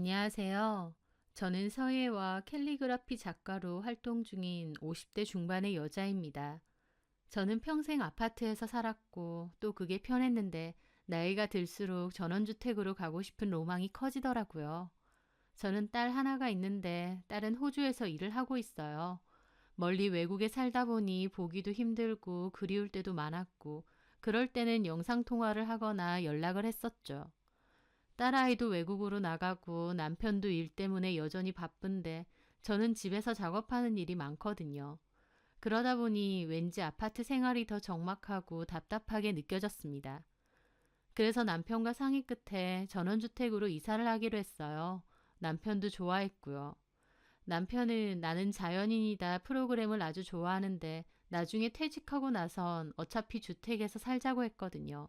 안녕하세요. 저는 서예와 캘리그라피 작가로 활동 중인 50대 중반의 여자입니다. 저는 평생 아파트에서 살았고 또 그게 편했는데 나이가 들수록 전원주택으로 가고 싶은 로망이 커지더라고요. 저는 딸 하나가 있는데 딸은 호주에서 일을 하고 있어요. 멀리 외국에 살다 보니 보기도 힘들고 그리울 때도 많았고 그럴 때는 영상통화를 하거나 연락을 했었죠. 딸아이도 외국으로 나가고 남편도 일 때문에 여전히 바쁜데 저는 집에서 작업하는 일이 많거든요. 그러다 보니 왠지 아파트 생활이 더 적막하고 답답하게 느껴졌습니다. 그래서 남편과 상의 끝에 전원주택으로 이사를 하기로 했어요. 남편도 좋아했고요. 남편은 나는 자연인이다 프로그램을 아주 좋아하는데 나중에 퇴직하고 나선 어차피 주택에서 살자고 했거든요.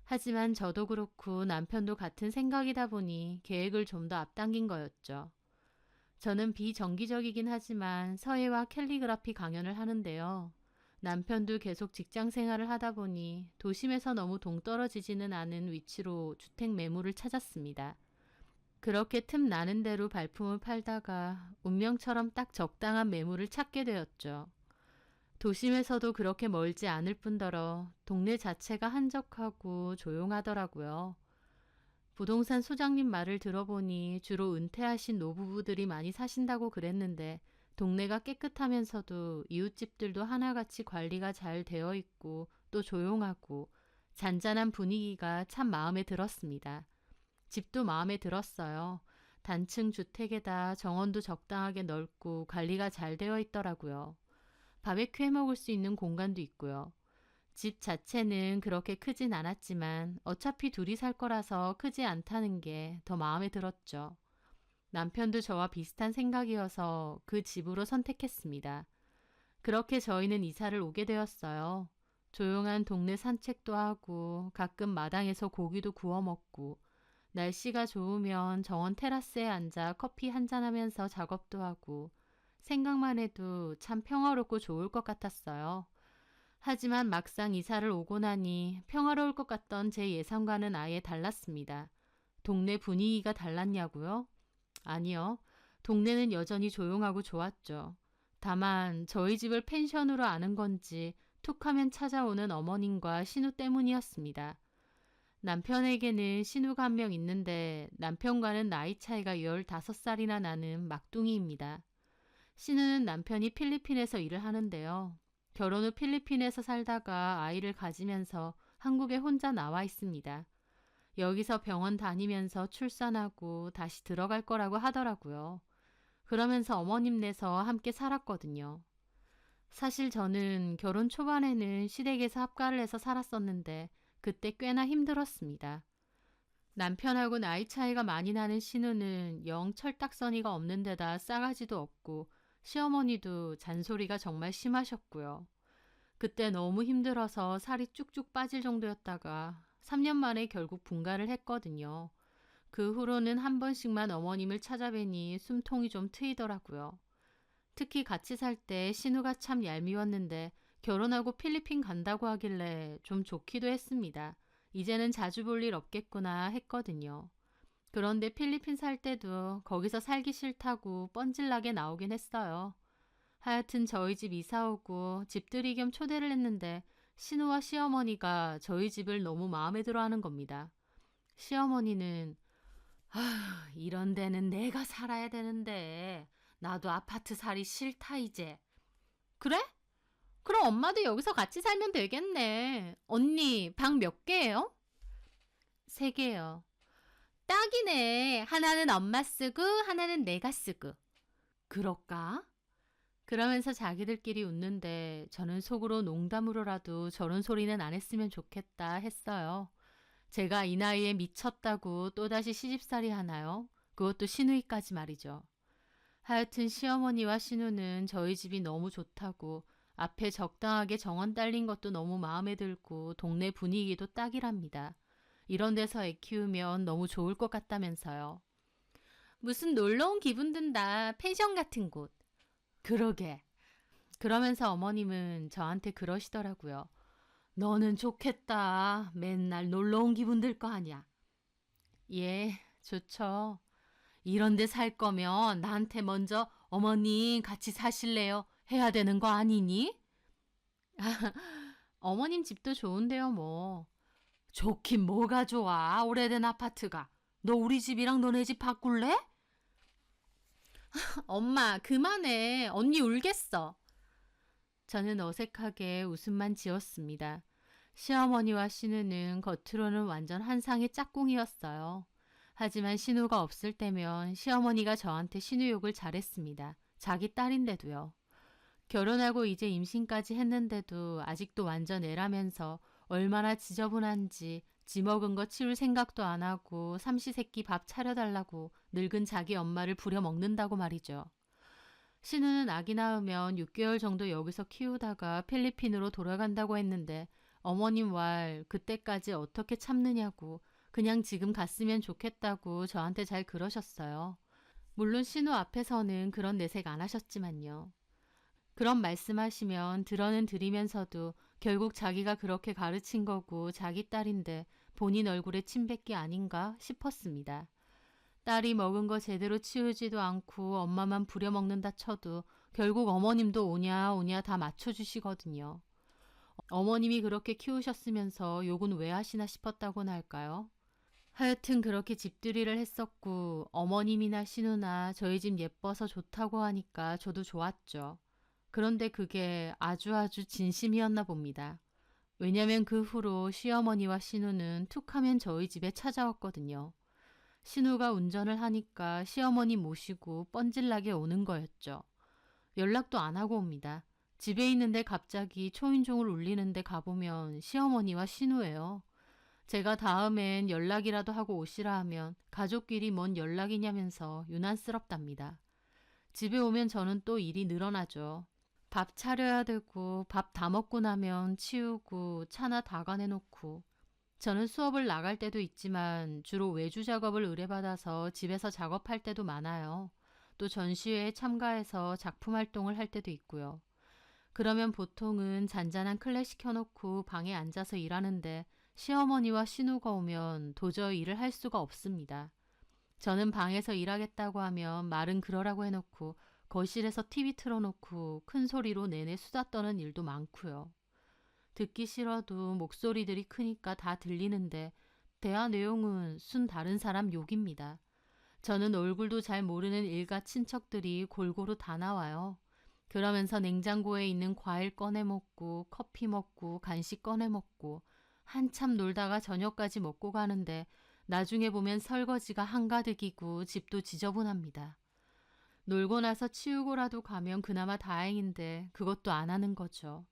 하지만 저도 그렇고 남편도 같은 생각이다 보니 계획을 좀 더 앞당긴 거였죠. 저는 비정기적이긴 하지만 서예와 캘리그라피 강연을 하는데요. 남편도 계속 직장 생활을 하다 보니 도심에서 너무 동떨어지지는 않은 위치로 주택 매물을 찾았습니다. 그렇게 틈 나는 대로 발품을 팔다가 운명처럼 딱 적당한 매물을 찾게 되었죠. 도심에서도 그렇게 멀지 않을 뿐더러 동네 자체가 한적하고 조용하더라고요. 부동산 소장님 말을 들어보니 주로 은퇴하신 노부부들이 많이 사신다고 그랬는데 동네가 깨끗하면서도 이웃집들도 하나같이 관리가 잘 되어 있고 또 조용하고 잔잔한 분위기가 참 마음에 들었습니다. 집도 마음에 들었어요. 단층 주택에다 정원도 적당하게 넓고 관리가 잘 되어 있더라고요. 바베큐 해 먹을 수 있는 공간도 있고요. 집 자체는 그렇게 크진 않았지만 어차피 둘이 살 거라서 크지 않다는 게 더 마음에 들었죠. 남편도 저와 비슷한 생각이어서 그 집으로 선택했습니다. 그렇게 저희는 이사를 오게 되었어요. 조용한 동네 산책도 하고 가끔 마당에서 고기도 구워 먹고 날씨가 좋으면 정원 테라스에 앉아 커피 한잔하면서 작업도 하고 생각만 해도 참 평화롭고 좋을 것 같았어요. 하지만 막상 이사를 오고 나니 평화로울 것 같던 제 예상과는 아예 달랐습니다. 동네 분위기가 달랐냐고요? 아니요. 동네는 여전히 조용하고 좋았죠. 다만 저희 집을 펜션으로 아는 건지 툭하면 찾아오는 어머님과 신우 때문이었습니다. 남편에게는 신우가 한 명 있는데 남편과는 나이 차이가 15살이나 나는 막둥이입니다. 신우는 남편이 필리핀에서 일을 하는데요. 결혼 후 필리핀에서 살다가 아이를 가지면서 한국에 혼자 나와 있습니다. 여기서 병원 다니면서 출산하고 다시 들어갈 거라고 하더라고요. 그러면서 어머님네서 함께 살았거든요. 사실 저는 결혼 초반에는 시댁에서 합가를 해서 살았었는데 그때 꽤나 힘들었습니다. 남편하고 나이 차이가 많이 나는 신우는 영 철딱서니가 없는 데다 싸가지도 없고 시어머니도 잔소리가 정말 심하셨고요. 그때 너무 힘들어서 살이 쭉쭉 빠질 정도였다가 3년 만에 결국 분가를 했거든요. 그 후로는 한 번씩만 어머님을 찾아뵈니 숨통이 좀 트이더라고요. 특히 같이 살 때 신우가 참 얄미웠는데 결혼하고 필리핀 간다고 하길래 좀 좋기도 했습니다. 이제는 자주 볼 일 없겠구나 했거든요. 그런데 필리핀 살 때도 거기서 살기 싫다고 뻔질나게 나오긴 했어요. 하여튼 저희 집 이사 오고 집들이 겸 초대를 했는데 신우와 시어머니가 저희 집을 너무 마음에 들어 하는 겁니다. 시어머니는 이런 데는 내가 살아야 되는데 나도 아파트 살이 싫다 이제. 그래? 그럼 엄마도 여기서 같이 살면 되겠네. 언니 방 몇 개예요? 3개요. 딱이네. 하나는 엄마 쓰고 하나는 내가 쓰고. 그럴까? 그러면서 자기들끼리 웃는데 저는 속으로 농담으로라도 저런 소리는 안 했으면 좋겠다 했어요. 제가 이 나이에 미쳤다고 또다시 시집살이 하나요? 그것도 시누이까지 말이죠. 하여튼 시어머니와 시누는 저희 집이 너무 좋다고 앞에 적당하게 정원 딸린 것도 너무 마음에 들고 동네 분위기도 딱이랍니다. 이런 데서 애 키우면 너무 좋을 것 같다면서요. 무슨 놀러온 기분 든다. 펜션 같은 곳. 그러게. 그러면서 어머님은 저한테 그러시더라고요. 너는 좋겠다. 맨날 놀러온 기분 들 거 아니야. 예, 좋죠. 이런 데 살 거면 나한테 먼저 어머님 같이 사실래요? 해야 되는 거 아니니? 어머님 집도 좋은데요, 뭐. 좋긴 뭐가 좋아, 오래된 아파트가. 너 우리 집이랑 너네 집 바꿀래? 엄마, 그만해. 언니 울겠어. 저는 어색하게 웃음만 지었습니다. 시어머니와 신우는 겉으로는 완전 한상의 짝꿍이었어요. 하지만 신우가 없을 때면 시어머니가 저한테 신우 욕을 잘했습니다. 자기 딸인데도요. 결혼하고 이제 임신까지 했는데도 아직도 완전 애라면서 얼마나 지저분한지 지 먹은 거 치울 생각도 안 하고 삼시세끼 밥 차려달라고 늙은 자기 엄마를 부려먹는다고 말이죠. 신우는 아기 낳으면 6개월 정도 여기서 키우다가 필리핀으로 돌아간다고 했는데 어머님 왈 그때까지 어떻게 참느냐고 그냥 지금 갔으면 좋겠다고 저한테 잘 그러셨어요. 물론 신우 앞에서는 그런 내색 안 하셨지만요. 그런 말씀하시면 들어는 들이면서도 결국 자기가 그렇게 가르친 거고 자기 딸인데 본인 얼굴에 침뱉기 아닌가 싶었습니다. 딸이 먹은 거 제대로 치우지도 않고 엄마만 부려먹는다 쳐도 결국 어머님도 오냐 오냐 다 맞춰주시거든요. 어머님이 그렇게 키우셨으면서 욕은 왜 하시나 싶었다고나 할까요? 하여튼 그렇게 집들이를 했었고 어머님이나 신우나 저희 집 예뻐서 좋다고 하니까 저도 좋았죠. 그런데 그게 아주 진심이었나 봅니다. 왜냐면 그 후로 시어머니와 신우는 툭하면 저희 집에 찾아왔거든요. 신우가 운전을 하니까 시어머니 모시고 뻔질나게 오는 거였죠. 연락도 안 하고 옵니다. 집에 있는데 갑자기 초인종을 울리는데 가보면 시어머니와 신우예요. 제가 다음엔 연락이라도 하고 오시라 하면 가족끼리 뭔 연락이냐면서 유난스럽답니다. 집에 오면 저는 또 일이 늘어나죠. 밥 차려야 되고 밥 다 먹고 나면 치우고 차나 다 가내놓고 저는 수업을 나갈 때도 있지만 주로 외주 작업을 의뢰받아서 집에서 작업할 때도 많아요. 또 전시회에 참가해서 작품 활동을 할 때도 있고요. 그러면 보통은 잔잔한 클래식 켜놓고 방에 앉아서 일하는데 시어머니와 신우가 오면 도저히 일을 할 수가 없습니다. 저는 방에서 일하겠다고 하면 말은 그러라고 해놓고 거실에서 TV 틀어놓고 큰 소리로 내내 수다 떠는 일도 많고요. 듣기 싫어도 목소리들이 크니까 다 들리는데 대화 내용은 순 다른 사람 욕입니다. 저는 얼굴도 잘 모르는 일가 친척들이 골고루 다 나와요. 그러면서 냉장고에 있는 과일 꺼내 먹고 커피 먹고 간식 꺼내 먹고 한참 놀다가 저녁까지 먹고 가는데 나중에 보면 설거지가 한가득이고 집도 지저분합니다. 놀고 나서 치우고라도 가면 그나마 다행인데 그것도 안 하는 거죠.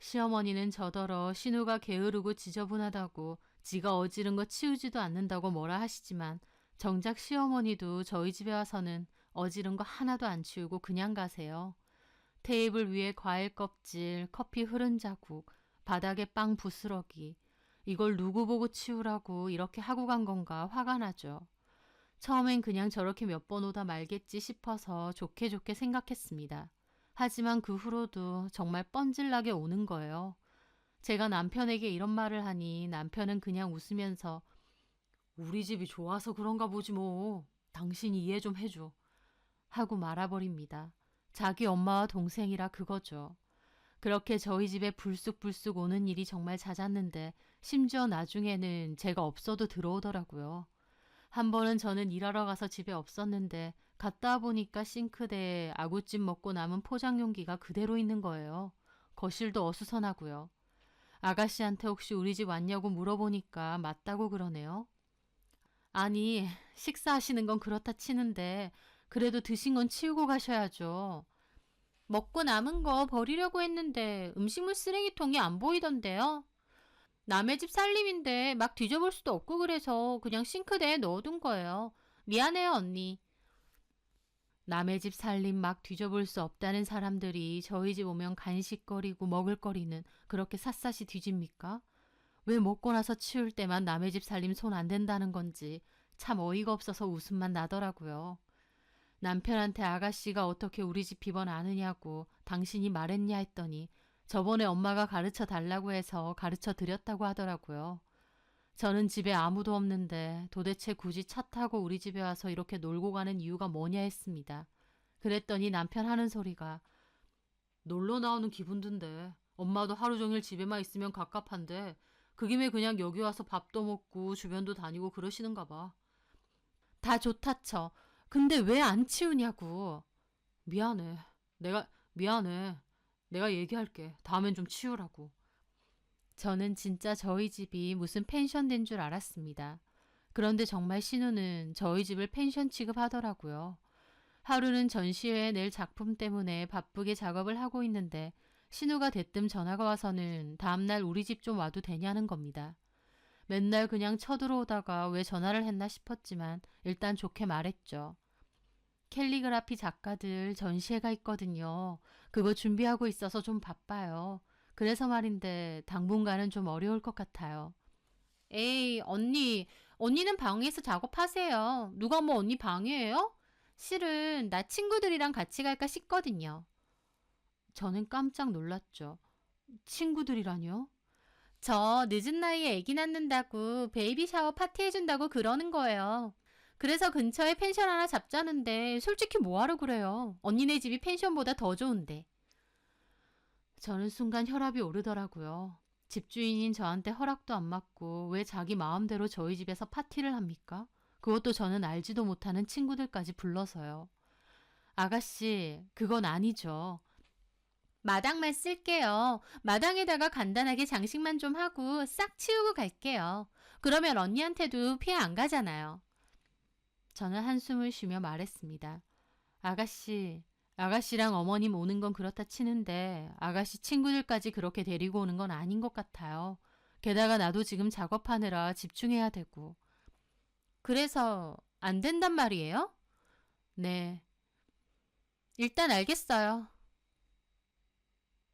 시어머니는 저더러 신우가 게으르고 지저분하다고 지가 어지른 거 치우지도 않는다고 뭐라 하시지만 정작 시어머니도 저희 집에 와서는 어지른 거 하나도 안 치우고 그냥 가세요. 테이블 위에 과일 껍질, 커피 흐른 자국, 바닥에 빵 부스러기. 이걸 누구 보고 치우라고 이렇게 하고 간 건가 화가 나죠. 처음엔 그냥 저렇게 몇 번 오다 말겠지 싶어서 좋게 생각했습니다. 하지만 그 후로도 정말 뻔질나게 오는 거예요. 제가 남편에게 이런 말을 하니 남편은 그냥 웃으면서 우리 집이 좋아서 그런가 보지 뭐. 당신이 이해 좀 해줘. 하고 말아버립니다. 자기 엄마와 동생이라 그거죠. 그렇게 저희 집에 불쑥불쑥 오는 일이 정말 잦았는데 심지어 나중에는 제가 없어도 들어오더라고요. 한 번은 저는 일하러 가서 집에 없었는데 갔다 보니까 싱크대에 아구찜 먹고 남은 포장 용기가 그대로 있는 거예요. 거실도 어수선하고요. 아가씨한테 혹시 우리 집 왔냐고 물어보니까 맞다고 그러네요. 아니, 식사하시는 건 그렇다 치는데 그래도 드신 건 치우고 가셔야죠. 먹고 남은 거 버리려고 했는데 음식물 쓰레기통이 안 보이던데요. 남의 집 살림인데 막 뒤져볼 수도 없고 그래서 그냥 싱크대에 넣어둔 거예요. 미안해요, 언니. 남의 집 살림 막 뒤져볼 수 없다는 사람들이 저희 집 오면 간식거리고 먹을거리는 그렇게 샅샅이 뒤집니까? 왜 먹고 나서 치울 때만 남의 집 살림 손 안 댄다는 건지 참 어이가 없어서 웃음만 나더라고요. 남편한테 아가씨가 어떻게 우리 집 비번 아느냐고 당신이 말했냐 했더니 저번에 엄마가 가르쳐 달라고 해서 가르쳐 드렸다고 하더라고요. 저는 집에 아무도 없는데 도대체 굳이 차 타고 우리 집에 와서 이렇게 놀고 가는 이유가 뭐냐 했습니다. 그랬더니 남편 하는 소리가 놀러 나오는 기분 든데 엄마도 하루 종일 집에만 있으면 갑갑한데 그 김에 그냥 여기 와서 밥도 먹고 주변도 다니고 그러시는가 봐. 다 좋다 쳐. 근데 왜 안 치우냐고. 미안해. 미안해. 내가 얘기할게. 다음엔 좀 치우라고. 저는 진짜 저희 집이 무슨 펜션 된 줄 알았습니다. 그런데 정말 신우는 저희 집을 펜션 취급하더라고요. 하루는 전시회에 낼 작품 때문에 바쁘게 작업을 하고 있는데 신우가 대뜸 전화가 와서는 다음날 우리 집 좀 와도 되냐는 겁니다. 맨날 그냥 쳐들어오다가 왜 전화를 했나 싶었지만 일단 좋게 말했죠. 캘리그라피 작가들 전시회가 있거든요. 그거 준비하고 있어서 좀 바빠요. 그래서 말인데 당분간은 좀 어려울 것 같아요. 에이, 언니는 방에서 작업하세요. 누가 뭐 언니 방해해요? 실은 나 친구들이랑 같이 갈까 싶거든요. 저는 깜짝 놀랐죠. 친구들이라뇨? 저 늦은 나이에 아기 낳는다고 베이비 샤워 파티 해준다고 그러는 거예요. 그래서 근처에 펜션 하나 잡자는데 솔직히 뭐하러 그래요. 언니네 집이 펜션보다 더 좋은데. 저는 순간 혈압이 오르더라고요. 집주인인 저한테 허락도 안 받고 왜 자기 마음대로 저희 집에서 파티를 합니까? 그것도 저는 알지도 못하는 친구들까지 불러서요. 아가씨, 그건 아니죠. 마당만 쓸게요. 마당에다가 간단하게 장식만 좀 하고 싹 치우고 갈게요. 그러면 언니한테도 피해 안 가잖아요. 저는 한숨을 쉬며 말했습니다. 아가씨랑 어머님 오는 건 그렇다 치는데 아가씨 친구들까지 그렇게 데리고 오는 건 아닌 것 같아요. 게다가 나도 지금 작업하느라 집중해야 되고. 그래서 안 된단 말이에요? 네. 일단 알겠어요.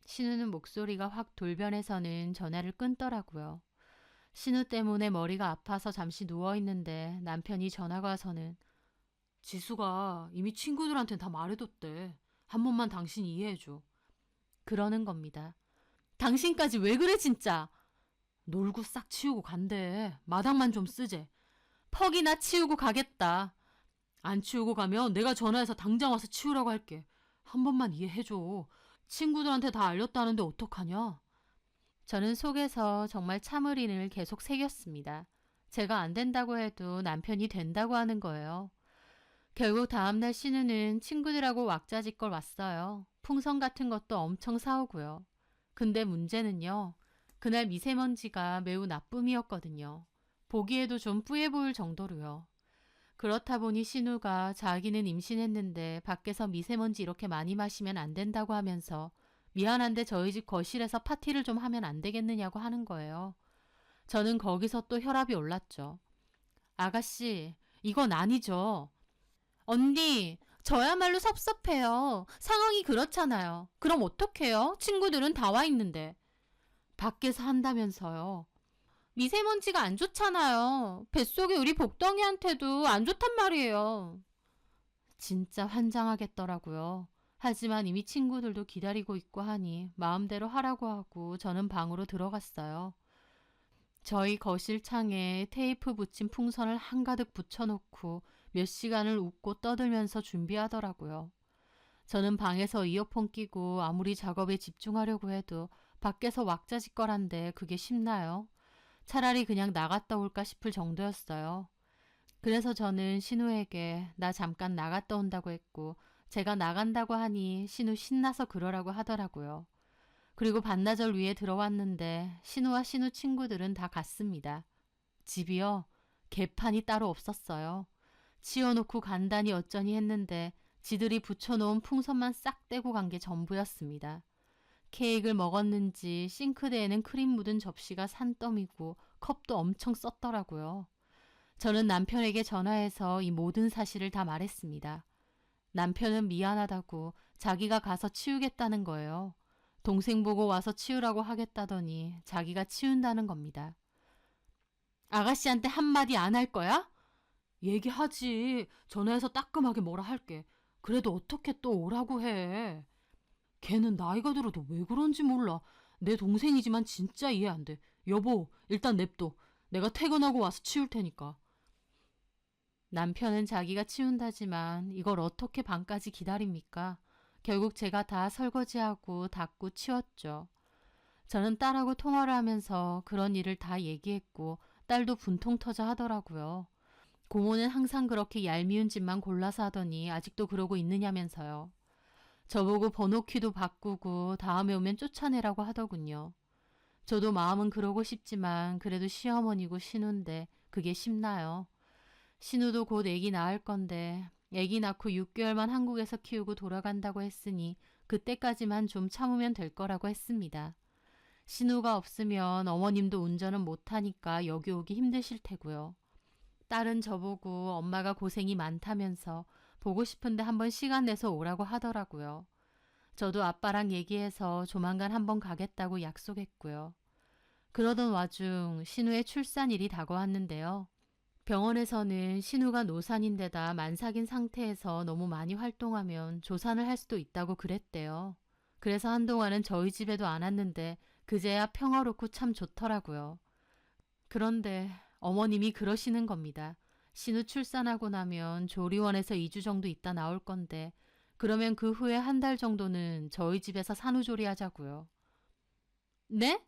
신우는 목소리가 확 돌변해서는 전화를 끊더라고요. 신우 때문에 머리가 아파서 잠시 누워있는데 남편이 전화가 와서는 지수가 이미 친구들한테 다 말해뒀대. 한 번만 당신 이해해줘. 그러는 겁니다. 당신까지 왜 그래 진짜. 놀고 싹 치우고 간대. 마당만 좀 쓰재. 퍽이나 치우고 가겠다. 안 치우고 가면 내가 전화해서 당장 와서 치우라고 할게. 한 번만 이해해줘. 친구들한테 다 알렸다는데 어떡하냐? 저는 속에서 정말 참을인을 계속 새겼습니다. 제가 안 된다고 해도 남편이 된다고 하는 거예요. 결국 다음날 신우는 친구들하고 왁자지껄 왔어요. 풍선 같은 것도 엄청 사오고요. 근데 문제는요. 그날 미세먼지가 매우 나쁨이었거든요. 보기에도 좀 뿌예 보일 정도로요. 그렇다 보니 신우가 자기는 임신했는데 밖에서 미세먼지 이렇게 많이 마시면 안 된다고 하면서 미안한데 저희 집 거실에서 파티를 좀 하면 안 되겠느냐고 하는 거예요. 저는 거기서 또 혈압이 올랐죠. 아가씨, 이건 아니죠. 언니, 저야말로 섭섭해요. 상황이 그렇잖아요. 그럼 어떡해요? 친구들은 다 와 있는데. 밖에서 한다면서요. 미세먼지가 안 좋잖아요. 뱃속에 우리 복덩이한테도 안 좋단 말이에요. 진짜 환장하겠더라고요. 하지만 이미 친구들도 기다리고 있고 하니 마음대로 하라고 하고 저는 방으로 들어갔어요. 저희 거실 창에 테이프 붙인 풍선을 한가득 붙여놓고 몇 시간을 웃고 떠들면서 준비하더라고요. 저는 방에서 이어폰 끼고 아무리 작업에 집중하려고 해도 밖에서 왁자지껄한데 그게 쉽나요? 차라리 그냥 나갔다 올까 싶을 정도였어요. 그래서 저는 신우에게 나 잠깐 나갔다 온다고 했고 제가 나간다고 하니 신우 신나서 그러라고 하더라고요. 그리고 반나절 위에 들어왔는데 신우와 신우 친구들은 다 갔습니다. 집이요. 개판이 따로 없었어요. 치워놓고 간단히 어쩌니 했는데 지들이 붙여놓은 풍선만 싹 떼고 간 게 전부였습니다. 케이크를 먹었는지 싱크대에는 크림 묻은 접시가 산더미고 컵도 엄청 썼더라고요. 저는 남편에게 전화해서 이 모든 사실을 다 말했습니다. 남편은 미안하다고 자기가 가서 치우겠다는 거예요. 동생 보고 와서 치우라고 하겠다더니 자기가 치운다는 겁니다. 아가씨한테 한마디 안 할 거야? 얘기하지. 전화해서 따끔하게 뭐라 할게. 그래도 어떻게 또 오라고 해. 걔는 나이가 들어도 왜 그런지 몰라. 내 동생이지만 진짜 이해 안 돼. 여보, 일단 냅둬. 내가 퇴근하고 와서 치울 테니까. 남편은 자기가 치운다지만 이걸 어떻게 밤까지 기다립니까? 결국 제가 다 설거지하고 닦고 치웠죠. 저는 딸하고 통화를 하면서 그런 일을 다 얘기했고 딸도 분통 터져 하더라고요. 고모는 항상 그렇게 얄미운 짓만 골라서 하더니 아직도 그러고 있느냐면서요. 저보고 번호키도 바꾸고 다음에 오면 쫓아내라고 하더군요. 저도 마음은 그러고 싶지만 그래도 시어머니고 신우인데 그게 쉽나요? 신우도 곧 애기 낳을 건데 애기 낳고 6개월만 한국에서 키우고 돌아간다고 했으니 그때까지만 좀 참으면 될 거라고 했습니다. 신우가 없으면 어머님도 운전은 못하니까 여기 오기 힘드실 테고요. 딸은 저보고 엄마가 고생이 많다면서 보고 싶은데 한번 시간 내서 오라고 하더라고요. 저도 아빠랑 얘기해서 조만간 한번 가겠다고 약속했고요. 그러던 와중 신우의 출산일이 다가왔는데요. 병원에서는 신우가 노산인데다 만삭인 상태에서 너무 많이 활동하면 조산을 할 수도 있다고 그랬대요. 그래서 한동안은 저희 집에도 안 왔는데 그제야 평화롭고 참 좋더라고요. 그런데 어머님이 그러시는 겁니다. 신우 출산하고 나면 조리원에서 2주 정도 있다 나올 건데 그러면 그 후에 한 달 정도는 저희 집에서 산후조리 하자고요. 네?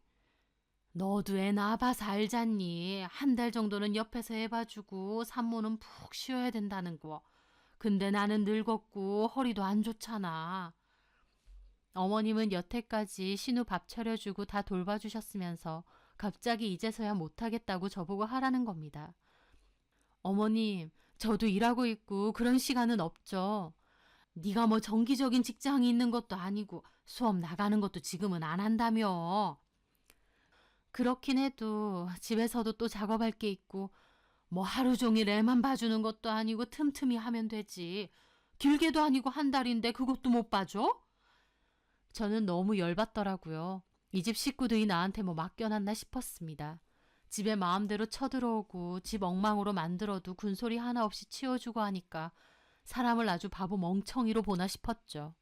너도 애 낳아봐서 알잖니. 한 달 정도는 옆에서 해봐주고 산모는 푹 쉬어야 된다는 거. 근데 나는 늙었고 허리도 안 좋잖아. 어머님은 여태까지 신우 밥 차려주고 다 돌봐주셨으면서 갑자기 이제서야 못하겠다고 저보고 하라는 겁니다. 어머님, 저도 일하고 있고 그런 시간은 없죠. 네가 뭐 정기적인 직장이 있는 것도 아니고 수업 나가는 것도 지금은 안 한다며. 그렇긴 해도 집에서도 또 작업할 게 있고 뭐 하루 종일 애만 봐주는 것도 아니고 틈틈이 하면 되지. 길게도 아니고 한 달인데 그것도 못 봐줘? 저는 너무 열받더라고요. 이 집 식구들이 나한테 뭐 맡겨놨나 싶었습니다. 집에 마음대로 쳐들어오고 집 엉망으로 만들어도 군소리 하나 없이 치워주고 하니까 사람을 아주 바보 멍청이로 보나 싶었죠.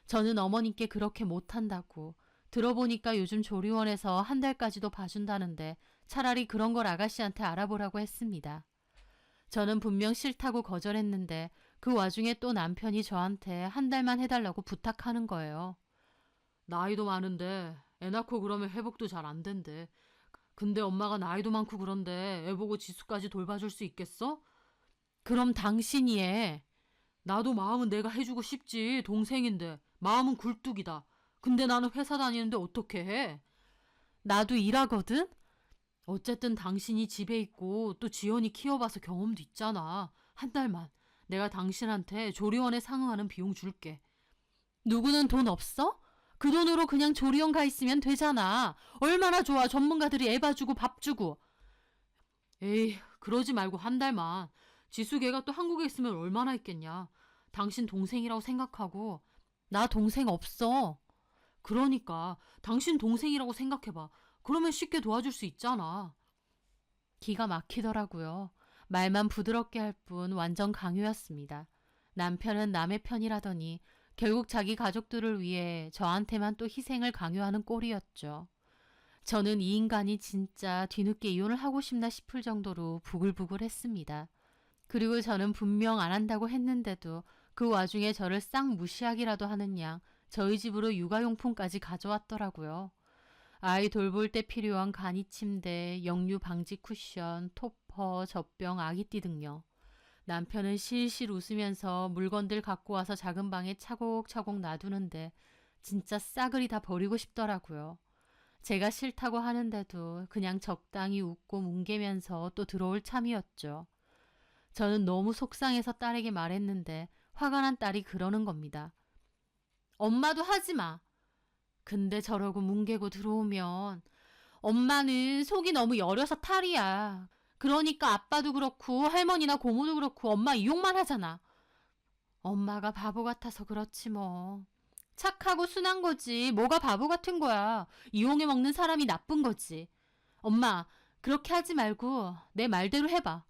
저는 어머님께 그렇게 못한다고 들어보니까 요즘 조리원에서 한 달까지도 봐준다는데 차라리 그런 걸 아가씨한테 알아보라고 했습니다. 저는 분명 싫다고 거절했는데 그 와중에 또 남편이 저한테 한 달만 해달라고 부탁하는 거예요. 나이도 많은데 애 낳고 그러면 회복도 잘 안 된대. 근데 엄마가 나이도 많고 그런데 애 보고 지수까지 돌봐줄 수 있겠어? 그럼 당신이 해. 나도 마음은 내가 해주고 싶지. 동생인데 마음은 굴뚝이다. 근데 나는 회사 다니는데 어떻게 해? 나도 일하거든? 어쨌든 당신이 집에 있고 또 지연이 키워봐서 경험도 있잖아. 한 달만 내가 당신한테 조리원에 상응하는 비용 줄게. 누구는 돈 없어? 그 돈으로 그냥 조리원 가 있으면 되잖아. 얼마나 좋아. 전문가들이 애 봐주고 밥 주고. 에이, 그러지 말고 한 달만. 지수 걔가 또 한국에 있으면 얼마나 있겠냐. 당신 동생이라고 생각하고. 나 동생 없어. 그러니까 당신 동생이라고 생각해봐. 그러면 쉽게 도와줄 수 있잖아. 기가 막히더라고요. 말만 부드럽게 할 뿐 완전 강요였습니다. 남편은 남의 편이라더니 결국 자기 가족들을 위해 저한테만 또 희생을 강요하는 꼴이었죠. 저는 이 인간이 진짜 뒤늦게 이혼을 하고 싶나 싶을 정도로 부글부글했습니다. 그리고 저는 분명 안 한다고 했는데도 그 와중에 저를 싹 무시하기라도 하는 양 저희 집으로 육아용품까지 가져왔더라고요. 아이 돌볼 때 필요한 간이 침대, 역류 방지 쿠션, 토퍼, 젖병, 아기띠 등요. 남편은 실실 웃으면서 물건들 갖고 와서 작은 방에 차곡차곡 놔두는데 진짜 싸그리 다 버리고 싶더라고요. 제가 싫다고 하는데도 그냥 적당히 웃고 뭉개면서 또 들어올 참이었죠. 저는 너무 속상해서 딸에게 말했는데 화가 난 딸이 그러는 겁니다. 엄마도 하지 마. 근데 저러고 뭉개고 들어오면 엄마는 속이 너무 여려서 탈이야. 그러니까 아빠도 그렇고 할머니나 고모도 그렇고 엄마 이용만 하잖아. 엄마가 바보 같아서 그렇지 뭐. 착하고 순한 거지. 뭐가 바보 같은 거야. 이용해 먹는 사람이 나쁜 거지. 엄마, 그렇게 하지 말고 내 말대로 해봐.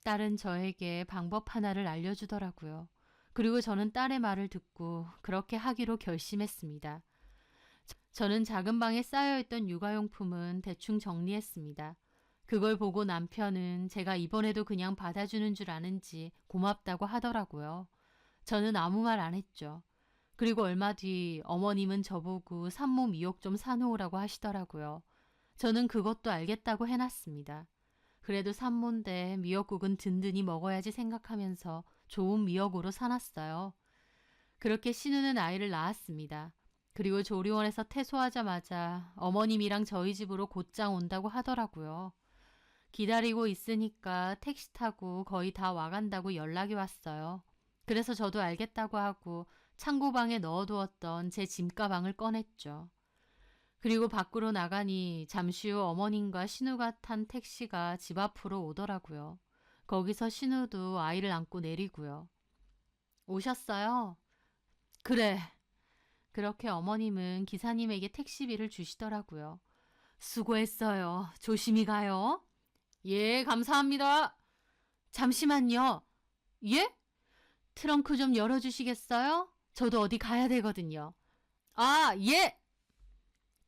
딸은 저에게 방법 하나를 알려주더라고요. 그리고 저는 딸의 말을 듣고 그렇게 하기로 결심했습니다. 저는 작은 방에 쌓여있던 육아용품은 대충 정리했습니다. 그걸 보고 남편은 제가 이번에도 그냥 받아주는 줄 아는지 고맙다고 하더라고요. 저는 아무 말 안 했죠. 그리고 얼마 뒤 어머님은 저보고 산모 미역 좀 사놓으라고 하시더라고요. 저는 그것도 알겠다고 해놨습니다. 그래도 산모인데 미역국은 든든히 먹어야지 생각하면서 좋은 미역으로 사놨어요. 그렇게 신우는 아이를 낳았습니다. 그리고 조리원에서 퇴소하자마자 어머님이랑 저희 집으로 곧장 온다고 하더라고요. 기다리고 있으니까 택시 타고 거의 다 와간다고 연락이 왔어요. 그래서 저도 알겠다고 하고 창고방에 넣어두었던 제 짐가방을 꺼냈죠. 그리고 밖으로 나가니 잠시 후 어머님과 신우가 탄 택시가 집 앞으로 오더라고요. 거기서 신우도 아이를 안고 내리고요. 오셨어요? 그래. 그렇게 어머님은 기사님에게 택시비를 주시더라고요. 수고했어요. 조심히 가요. 예, 감사합니다. 잠시만요. 예? 트렁크 좀 열어주시겠어요? 저도 어디 가야 되거든요. 아, 예!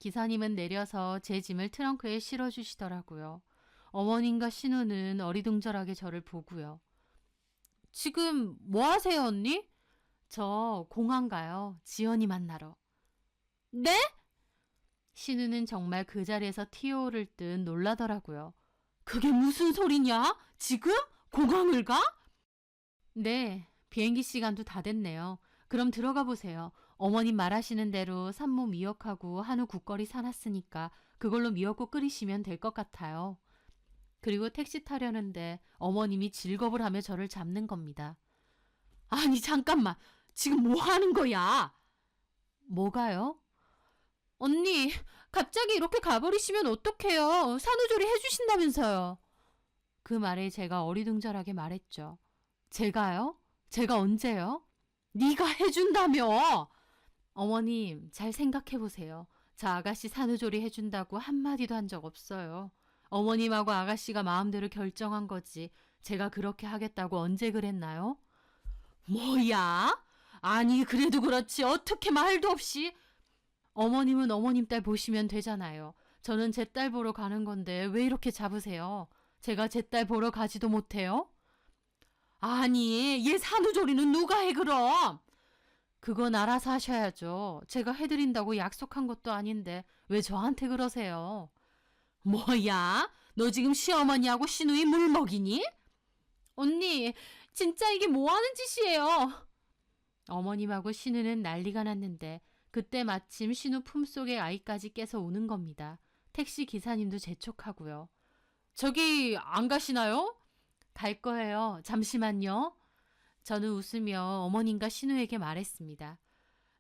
기사님은 내려서 제 짐을 트렁크에 실어주시더라고요. 어머님과 신우는 어리둥절하게 저를 보고요. 지금 뭐 하세요, 언니? 저 공항 가요. 지연이 만나러. 네? 신우는 정말 그 자리에서 튀어오를 듯 놀라더라고요. 그게 무슨 소리냐? 지금? 공항을 가? 네, 비행기 시간도 다 됐네요. 그럼 들어가 보세요. 어머님 말하시는 대로 산모 미역하고 한우 국거리 사놨으니까 그걸로 미역국 끓이시면 될 것 같아요. 그리고 택시 타려는데 어머님이 질겁을 하며 저를 잡는 겁니다. 아니 잠깐만, 지금 뭐 하는 거야? 뭐가요? 언니, 갑자기 이렇게 가버리시면 어떡해요? 산후조리 해주신다면서요. 그 말에 제가 어리둥절하게 말했죠. 제가요? 제가 언제요? 네가 해준다며! 어머님, 잘 생각해보세요. 저 아가씨 산후조리 해준다고 한마디도 한 적 없어요. 어머님하고 아가씨가 마음대로 결정한 거지. 제가 그렇게 하겠다고 언제 그랬나요? 뭐야? 아니, 그래도 그렇지. 어떻게 말도 없이. 어머님은 어머님 딸 보시면 되잖아요. 저는 제 딸 보러 가는 건데 왜 이렇게 잡으세요? 제가 제 딸 보러 가지도 못해요? 아니, 얘 산후조리는 누가 해 그럼? 그건 알아서 하셔야죠. 제가 해드린다고 약속한 것도 아닌데 왜 저한테 그러세요? 뭐야? 너 지금 시어머니하고 신우이 물 먹이니? 언니, 진짜 이게 뭐 하는 짓이에요? 어머님하고 신우는 난리가 났는데 그때 마침 신우 품속에 아이까지 깨서 우는 겁니다. 택시 기사님도 재촉하고요. 저기 안 가시나요? 갈 거예요. 잠시만요. 저는 웃으며 어머님과 신우에게 말했습니다.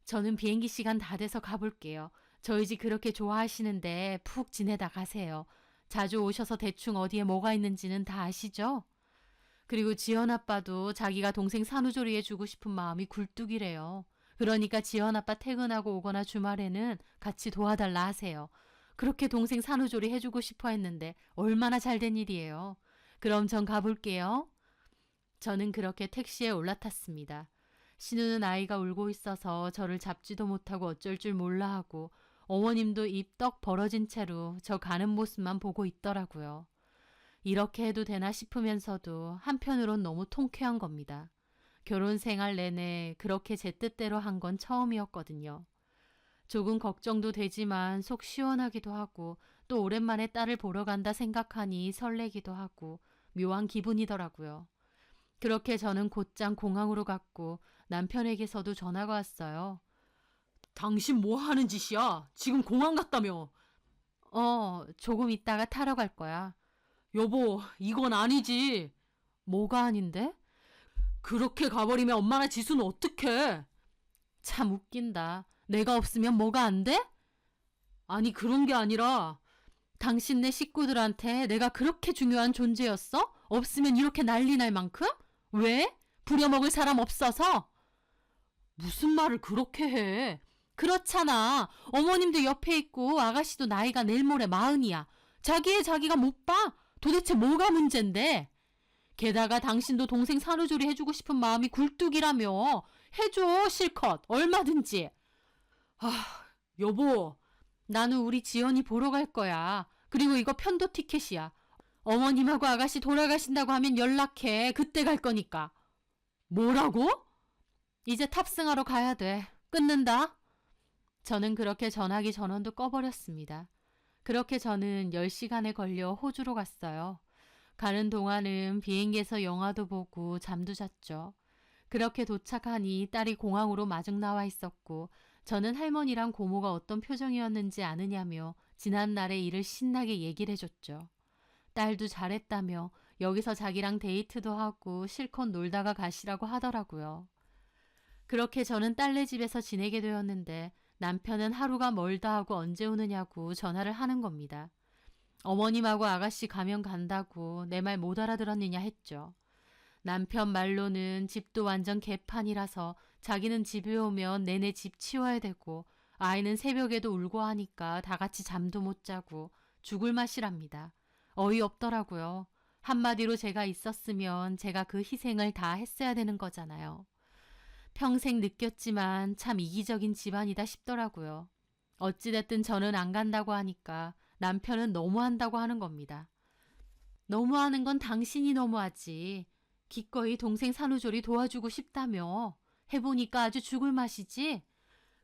저는 비행기 시간 다 돼서 가볼게요. 저희 집 그렇게 좋아하시는데 푹 지내다 가세요. 자주 오셔서 대충 어디에 뭐가 있는지는 다 아시죠? 그리고 지연 아빠도 자기가 동생 산후조리 해주고 싶은 마음이 굴뚝이래요. 그러니까 지연 아빠 퇴근하고 오거나 주말에는 같이 도와달라 하세요. 그렇게 동생 산후조리 해주고 싶어 했는데 얼마나 잘된 일이에요. 그럼 전 가볼게요. 저는 그렇게 택시에 올라탔습니다. 신우는 아이가 울고 있어서 저를 잡지도 못하고 어쩔 줄 몰라 하고 어머님도 입 떡 벌어진 채로 저 가는 모습만 보고 있더라고요. 이렇게 해도 되나 싶으면서도 한편으론 너무 통쾌한 겁니다. 결혼 생활 내내 그렇게 제 뜻대로 한 건 처음이었거든요. 조금 걱정도 되지만 속 시원하기도 하고 또 오랜만에 딸을 보러 간다 생각하니 설레기도 하고 묘한 기분이더라고요. 그렇게 저는 곧장 공항으로 갔고 남편에게서도 전화가 왔어요. 당신 뭐 하는 짓이야? 지금 공항 갔다며. 조금 있다가 타러 갈 거야. 여보, 이건 아니지. 뭐가 아닌데? 그렇게 가버리면 엄마나 지수는 어떡해? 참 웃긴다. 내가 없으면 뭐가 안 돼? 아니, 그런 게 아니라 당신네 식구들한테 내가 그렇게 중요한 존재였어? 없으면 이렇게 난리 날 만큼? 왜? 부려먹을 사람 없어서? 무슨 말을 그렇게 해? 그렇잖아. 어머님도 옆에 있고 아가씨도 나이가 내일 모레 40이야. 자기의 자기가 못 봐? 도대체 뭐가 문젠데? 게다가 당신도 동생 산후조리 해주고 싶은 마음이 굴뚝이라며. 해줘, 실컷. 얼마든지. 여보, 나는 우리 지연이 보러 갈 거야. 그리고 이거 편도 티켓이야. 어머님하고 아가씨 돌아가신다고 하면 연락해. 그때 갈 거니까. 뭐라고? 이제 탑승하러 가야 돼. 끊는다. 저는 그렇게 전화기 전원도 꺼버렸습니다. 그렇게 저는 10시간에 걸려 호주로 갔어요. 가는 동안은 비행기에서 영화도 보고 잠도 잤죠. 그렇게 도착하니 딸이 공항으로 마중 나와 있었고 저는 할머니랑 고모가 어떤 표정이었는지 아느냐며 지난날의 일을 신나게 얘기를 해줬죠. 딸도 잘했다며 여기서 자기랑 데이트도 하고 실컷 놀다가 가시라고 하더라고요. 그렇게 저는 딸네 집에서 지내게 되었는데 남편은 하루가 멀다 하고 언제 오느냐고 전화를 하는 겁니다. 어머님하고 아가씨 가면 간다고 내 말 못 알아들었느냐 했죠. 남편 말로는 집도 완전 개판이라서 자기는 집에 오면 내내 집 치워야 되고 아이는 새벽에도 울고 하니까 다 같이 잠도 못 자고 죽을 맛이랍니다. 어이없더라고요. 한마디로 제가 있었으면 제가 그 희생을 다 했어야 되는 거잖아요. 평생 느꼈지만 참 이기적인 집안이다 싶더라고요. 어찌됐든 저는 안 간다고 하니까 남편은 너무한다고 하는 겁니다. 너무하는 건 당신이 너무하지. 기꺼이 동생 산후조리 도와주고 싶다며. 해보니까 아주 죽을 맛이지.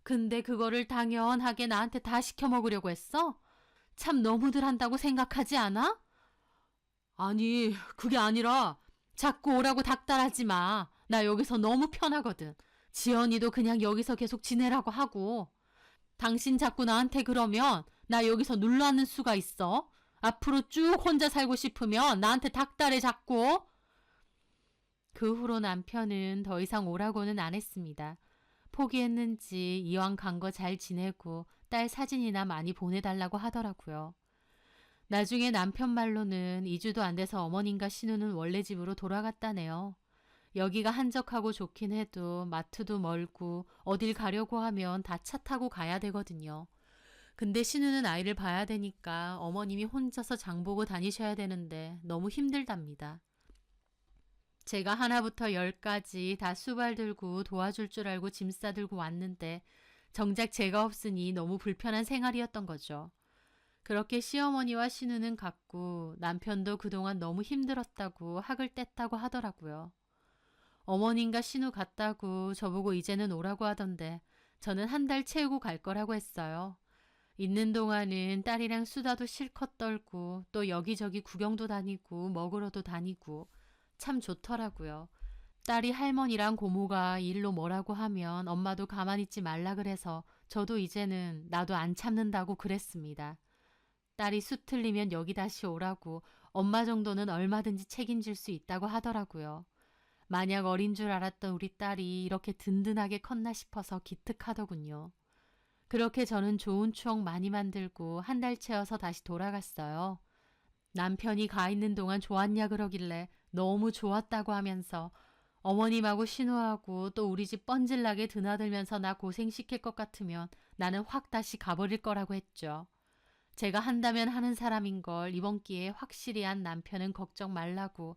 근데 그거를 당연하게 나한테 다 시켜 먹으려고 했어? 참 너무들 한다고 생각하지 않아? 아니, 그게 아니라 자꾸 오라고 닥달하지 마. 나 여기서 너무 편하거든. 지연이도 그냥 여기서 계속 지내라고 하고. 당신 자꾸 나한테 그러면 나 여기서 눌러앉는 수가 있어. 앞으로 쭉 혼자 살고 싶으면 나한테 닥달해 자꾸. 그 후로 남편은 더 이상 오라고는 안 했습니다. 포기했는지 이왕 간 거 잘 지내고 딸 사진이나 많이 보내달라고 하더라고요. 나중에 남편 말로는 2주도 안 돼서 어머님과 신우는 원래 집으로 돌아갔다네요. 여기가 한적하고 좋긴 해도 마트도 멀고 어딜 가려고 하면 다 차 타고 가야 되거든요. 근데 신우는 아이를 봐야 되니까 어머님이 혼자서 장보고 다니셔야 되는데 너무 힘들답니다. 제가 하나부터 10까지 다 수발 들고 도와줄 줄 알고 짐 싸들고 왔는데 정작 제가 없으니 너무 불편한 생활이었던 거죠. 그렇게 시어머니와 신우는 갔고 남편도 그동안 너무 힘들었다고 학을 뗐다고 하더라고요. 어머님과 신우 갔다고 저보고 이제는 오라고 하던데 저는 한 달 채우고 갈 거라고 했어요. 있는 동안은 딸이랑 수다도 실컷 떨고 또 여기저기 구경도 다니고 먹으러도 다니고 참 좋더라고요. 딸이 할머니랑 고모가 일로 뭐라고 하면 엄마도 가만히 있지 말라 그래서 저도 이제는 나도 안 참는다고 그랬습니다. 딸이 수 틀리면 여기 다시 오라고 엄마 정도는 얼마든지 책임질 수 있다고 하더라고요. 만약 어린 줄 알았던 우리 딸이 이렇게 든든하게 컸나 싶어서 기특하더군요. 그렇게 저는 좋은 추억 많이 만들고 한 달 채워서 다시 돌아갔어요. 남편이 가 있는 동안 좋았냐 그러길래 너무 좋았다고 하면서 어머님하고 신우하고 또 우리 집 뻔질나게 드나들면서 나 고생시킬 것 같으면 나는 확 다시 가버릴 거라고 했죠. 제가 한다면 하는 사람인 걸 이번 기회에 확실히 한 남편은 걱정 말라고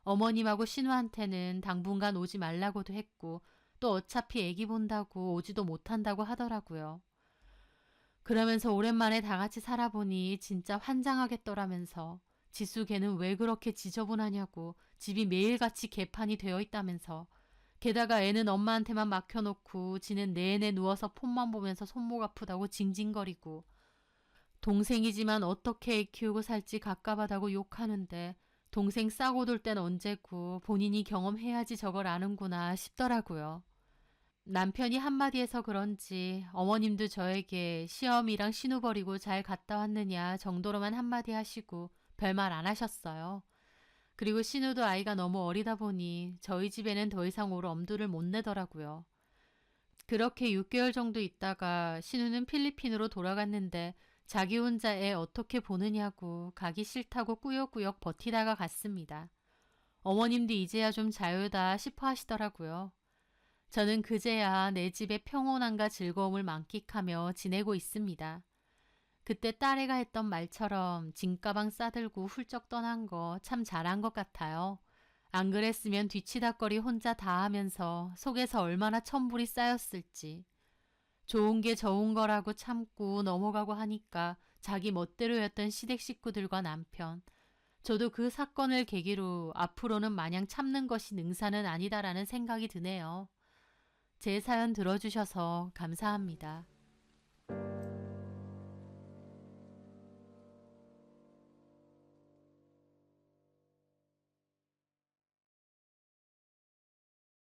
어머님하고 신우한테는 당분간 오지 말라고도 했고 또 어차피 애기 본다고 오지도 못한다고 하더라고요. 그러면서 오랜만에 다 같이 살아보니 진짜 환장하겠더라면서 지수 걔는 왜 그렇게 지저분하냐고 집이 매일같이 개판이 되어 있다면서 게다가 애는 엄마한테만 맡겨놓고 지는 내내 누워서 폰만 보면서 손목 아프다고 징징거리고 동생이지만 어떻게 애 키우고 살지 갑갑하다고 욕하는데 동생 싸고 돌 땐 언제고 본인이 경험해야지 저걸 아는구나 싶더라고요. 남편이 한마디 해서 그런지 어머님도 저에게 시어미랑 신우 버리고 잘 갔다 왔느냐 정도로만 한마디 하시고 별말 안 하셨어요. 그리고 신우도 아이가 너무 어리다 보니 저희 집에는 더 이상 올 엄두를 못 내더라고요. 그렇게 6개월 정도 있다가 신우는 필리핀으로 돌아갔는데 자기 혼자 애 어떻게 보느냐고 가기 싫다고 꾸역꾸역 버티다가 갔습니다. 어머님도 이제야 좀 자유다 싶어 하시더라고요. 저는 그제야 내 집의 평온함과 즐거움을 만끽하며 지내고 있습니다. 그때 딸애가 했던 말처럼 짐가방 싸들고 훌쩍 떠난 거 참 잘한 것 같아요. 안 그랬으면 뒤치다거리 혼자 다 하면서 속에서 얼마나 천불이 쌓였을지. 좋은 게 좋은 거라고 참고 넘어가고 하니까 자기 멋대로였던 시댁 식구들과 남편. 저도 그 사건을 계기로 앞으로는 마냥 참는 것이 능사는 아니다라는 생각이 드네요. 제 사연 들어주셔서 감사합니다.